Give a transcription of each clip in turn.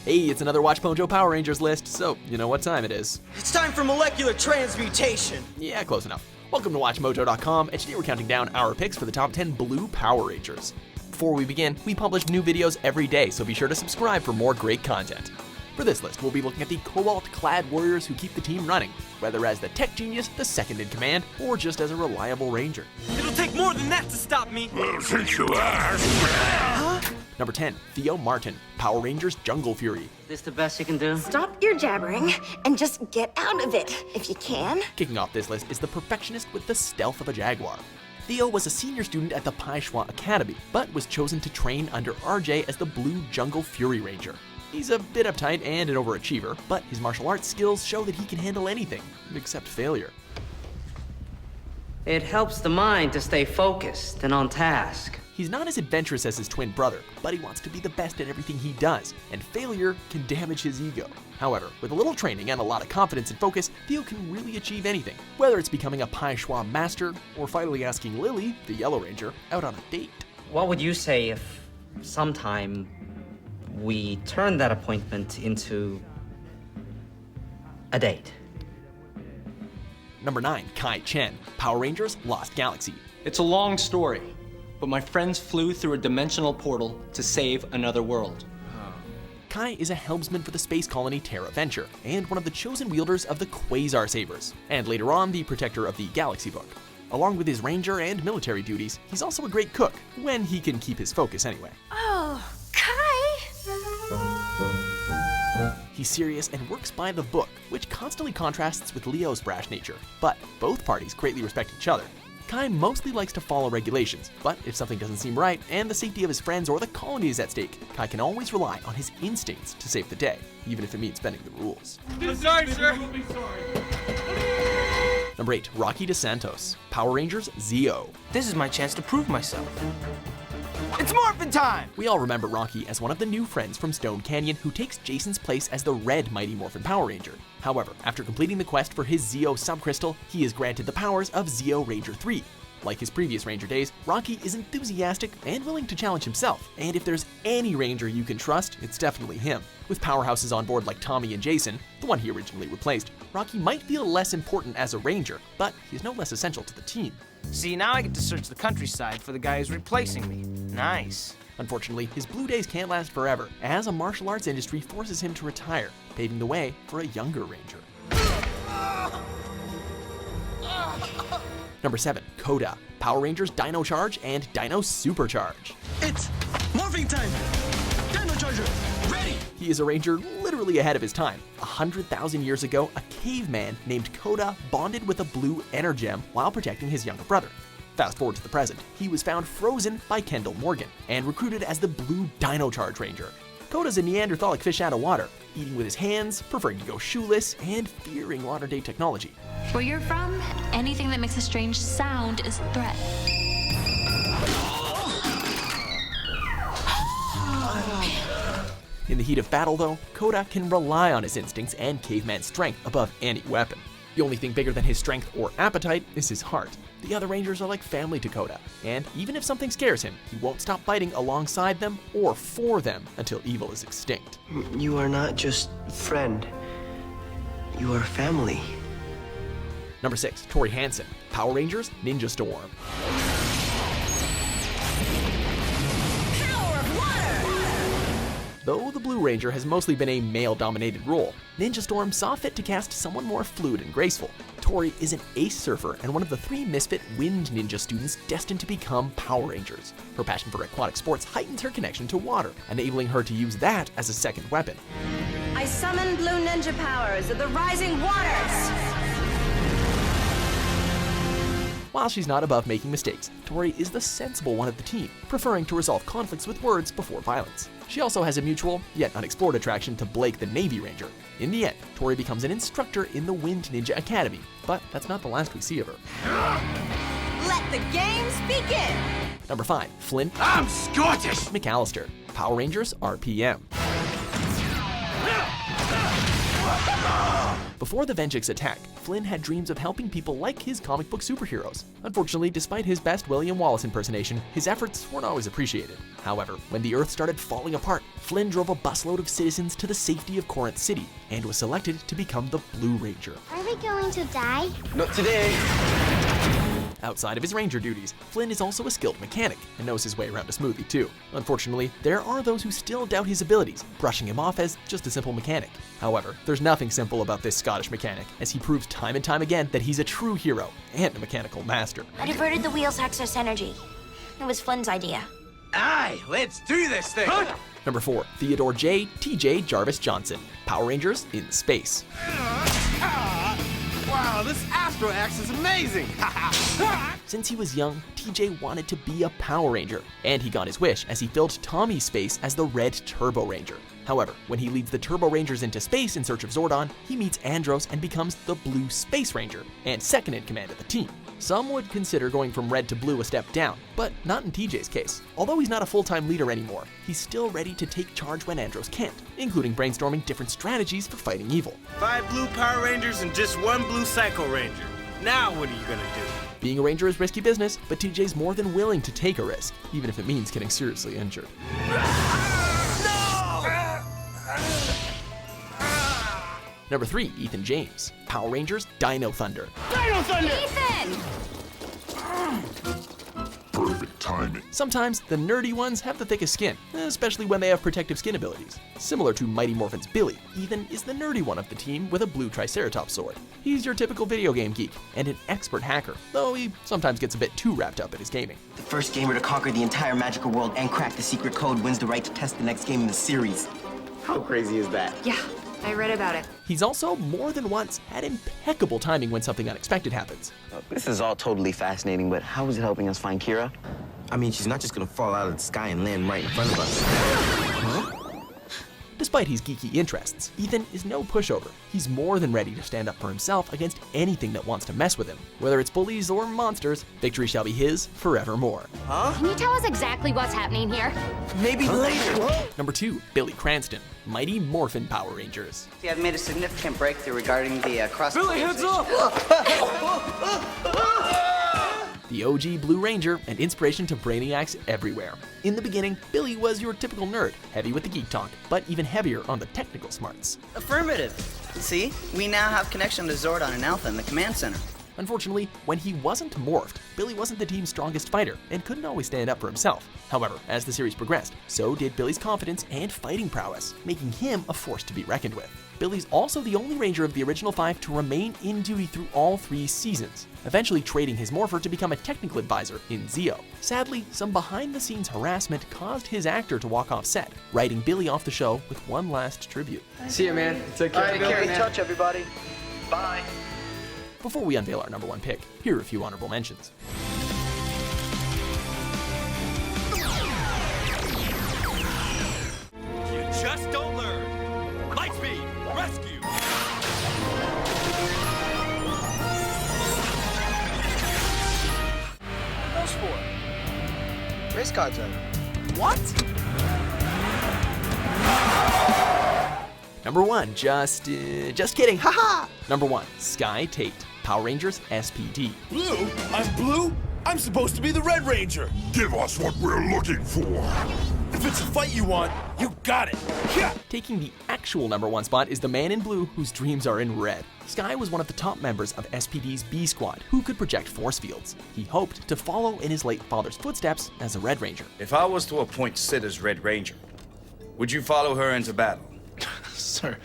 Hey, it's another Watch Mojo Power Rangers list, so you know what time it is. It's time for molecular transmutation. Yeah, close enough. Welcome to WatchMojo.com, and today we're counting down our picks for the top 10 blue Power Rangers. Before we begin, we publish new videos every day, so be sure to subscribe for more great content. For this list, we'll be looking at the cobalt-clad warriors who keep the team running, whether as the tech genius, the second in command, or just as a reliable ranger. It'll take more than that to stop me. Well, since you asked. Number 10, Theo Martin, Power Rangers Jungle Fury. This the best you can do? Stop your jabbering and just get out of it, if you can. Kicking off this list is the perfectionist with the stealth of a jaguar. Theo was a senior student at the Paishwa Academy, but was chosen to train under RJ as the Blue Jungle Fury Ranger. He's a bit uptight and an overachiever, but his martial arts skills show that he can handle anything, except failure. It helps the mind to stay focused and on task. He's not as adventurous as his twin brother, but he wants to be the best at everything he does, and failure can damage his ego. However, with a little training and a lot of confidence and focus, Theo can really achieve anything, whether it's becoming a Paishwa master or finally asking Lily, the Yellow Ranger, out on a date. What would you say if sometime we turn that appointment into a date? Number 9, Chen, Power Rangers Lost Galaxy. It's a long story, but my friends flew through a dimensional portal to save another world. Kai is a helmsman for the space colony Terra Venture, and one of the chosen wielders of the Quasar Sabers, and later on the protector of the Galaxy Book. Along with his ranger and military duties, he's also a great cook, when he can keep his focus anyway. Oh, Kai! He's serious and works by the book, which constantly contrasts with Leo's brash nature, but both parties greatly respect each other. Kai mostly likes to follow regulations, but if something doesn't seem right and the safety of his friends or the colony is at stake, Kai can always rely on his instincts to save the day, even if it means bending the rules. I'm sorry, sir. Number 8, Rocky DeSantos, Power Rangers Zeo. This is my chance to prove myself. It's morphin' time! We all remember Rocky as one of the new friends from Stone Canyon who takes Jason's place as the Red Mighty Morphin Power Ranger. However, after completing the quest for his Zeo subcrystal, he is granted the powers of Zeo Ranger 3. Like his previous Ranger days, Rocky is enthusiastic and willing to challenge himself, and if there's any Ranger you can trust, it's definitely him. With powerhouses on board like Tommy and Jason, the one he originally replaced, Rocky might feel less important as a Ranger, but he's no less essential to the team. See, now I get to search the countryside for the guy who's replacing me. Nice. Unfortunately, his blue days can't last forever, as a martial arts industry forces him to retire, paving the way for a younger Ranger. Number 7, Koda, Power Rangers Dino Charge and Dino Supercharge. It's morphing time! Dino Charger, ready! He is a Ranger literally ahead of his time. 100,000 years ago, a caveman named Koda bonded with a blue energem while protecting his younger brother. Fast forward to the present, he was found frozen by Kendall Morgan and recruited as the Blue Dino Charge Ranger. Koda's a Neanderthalic fish out of water, eating with his hands, preferring to go shoeless, and fearing modern-day technology. Where you're from, anything that makes a strange sound is a threat. In the heat of battle, though, Koda can rely on his instincts and caveman strength above any weapon. The only thing bigger than his strength or appetite is his heart. The other Rangers are like family to Koda, and even if something scares him, he won't stop fighting alongside them or for them until evil is extinct. You are not just friend. You are family. Number 6, Tori Hanson, Power Rangers Ninja Storm. Though the Blue Ranger has mostly been a male-dominated role, Ninja Storm saw fit to cast someone more fluid and graceful. Tori is an ace surfer and one of the 3 misfit Wind Ninja students destined to become Power Rangers. Her passion for aquatic sports heightens her connection to water, enabling her to use that as a second weapon. I summon blue ninja powers of the rising waters! While she's not above making mistakes, Tori is the sensible one of the team, preferring to resolve conflicts with words before violence. She also has a mutual, yet unexplored attraction to Blake the Navy Ranger. In the end, Tori becomes an instructor in the Wind Ninja Academy, but that's not the last we see of her. Let the games begin! Number 5, Flynn I'm Scottish! McAllistair, Power Rangers RPM. Before the Vengeance attack, Flynn had dreams of helping people like his comic book superheroes. Unfortunately, despite his best William Wallace impersonation, his efforts weren't always appreciated. However, when the Earth started falling apart, Flynn drove a busload of citizens to the safety of Corinth City and was selected to become the Blue Ranger. Are we going to die? Not today. Outside of his ranger duties, Flynn is also a skilled mechanic and knows his way around a smoothie too. Unfortunately, there are those who still doubt his abilities, brushing him off as just a simple mechanic. However, there's nothing simple about this Scottish mechanic, as he proves time and time again that he's a true hero and a mechanical master. I diverted the wheel's excess energy. It was Flynn's idea. Aye, let's do this thing. Number 4, Theodore J. T.J. Jarvis Johnson, Power Rangers in Space. Wow, this Astro Axe is amazing. Since he was young, TJ wanted to be a Power Ranger, and he got his wish as he filled Tommy's space as the Red Turbo Ranger. However, when he leads the Turbo Rangers into space in search of Zordon, he meets Andros and becomes the Blue Space Ranger, and second in command of the team. Some would consider going from red to blue a step down, but not in TJ's case. Although he's not a full-time leader anymore, he's still ready to take charge when Andros can't, including brainstorming different strategies for fighting evil. 5 blue Power Rangers and just 1 blue Psycho Ranger. Now what are you gonna do? Being a Ranger is risky business, but TJ's more than willing to take a risk, even if it means getting seriously injured. Number 3, Ethan James, Power Rangers Dino Thunder. Dino Thunder! Ethan! Perfect timing. Sometimes the nerdy ones have the thickest skin, especially when they have protective skin abilities. Similar to Mighty Morphin's Billy, Ethan is the nerdy one of the team with a blue Triceratops sword. He's your typical video game geek and an expert hacker, though he sometimes gets a bit too wrapped up in his gaming. The first gamer to conquer the entire magical world and crack the secret code wins the right to test the next game in the series. How crazy is that? Yeah, I read about it. He's also more than once had impeccable timing when something unexpected happens. This is all totally fascinating, but how is it helping us find Kira? I mean, she's not just gonna fall out of the sky and land right in front of us. Despite his geeky interests, Ethan is no pushover. He's more than ready to stand up for himself against anything that wants to mess with him. Whether it's bullies or monsters, victory shall be his forevermore. Can you tell us exactly what's happening here? Maybe later. Number 2, Billy Cranston, Mighty Morphin Power Rangers. See, I've made a significant breakthrough regarding the cross. Billy, heads up! The OG Blue Ranger and inspiration to brainiacs everywhere. In the beginning, Billy was your typical nerd, heavy with the geek talk, but even heavier on the technical smarts. Affirmative. See, we now have connection to Zordon and Alpha in the command center. Unfortunately, when he wasn't morphed, Billy wasn't the team's strongest fighter and couldn't always stand up for himself. However, as the series progressed, so did Billy's confidence and fighting prowess, making him a force to be reckoned with. Billy's also the only Ranger of the original 5 to remain in duty through all 3 seasons, eventually trading his morpher to become a technical advisor in Zeo. Sadly, some behind-the-scenes harassment caused his actor to walk off set, writing Billy off the show with one last tribute. See ya, man. Take care. All right, Billy. Keep in touch, everybody. Bye. Before we unveil our number 1 pick, here are a few honorable mentions. You just don't learn. Lightspeed, rescue. Those 4. Race cards are. What? Number 1, just kidding, haha! Number 1, Sky Tate, Power Rangers SPD. Blue? I'm blue? I'm supposed to be the Red Ranger. Give us what we're looking for. If it's a fight you want, you got it. Yeah. Taking the actual number 1 spot is the man in blue whose dreams are in red. Sky was one of the top members of SPD's B Squad, who could project force fields. He hoped to follow in his late father's footsteps as a Red Ranger. If I was to appoint Sid as Red Ranger, would you follow her into battle? Sir,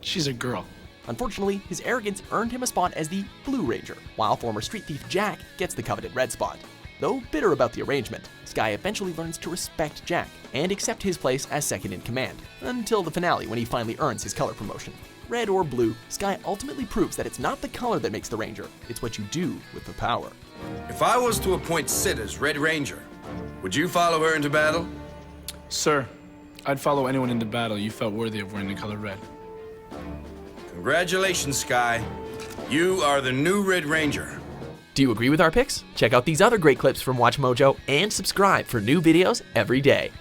she's a girl. Unfortunately, his arrogance earned him a spot as the Blue Ranger, while former street thief Jack gets the coveted red spot. Though bitter about the arrangement, Sky eventually learns to respect Jack and accept his place as second in command, until the finale when he finally earns his color promotion. Red or blue, Sky ultimately proves that it's not the color that makes the Ranger, it's what you do with the power. If I was to appoint Sid as Red Ranger, would you follow her into battle? Sir, I'd follow anyone into battle you felt worthy of wearing the color red. Congratulations, Sky. You are the new Red Ranger. Do you agree with our picks? Check out these other great clips from WatchMojo and subscribe for new videos every day.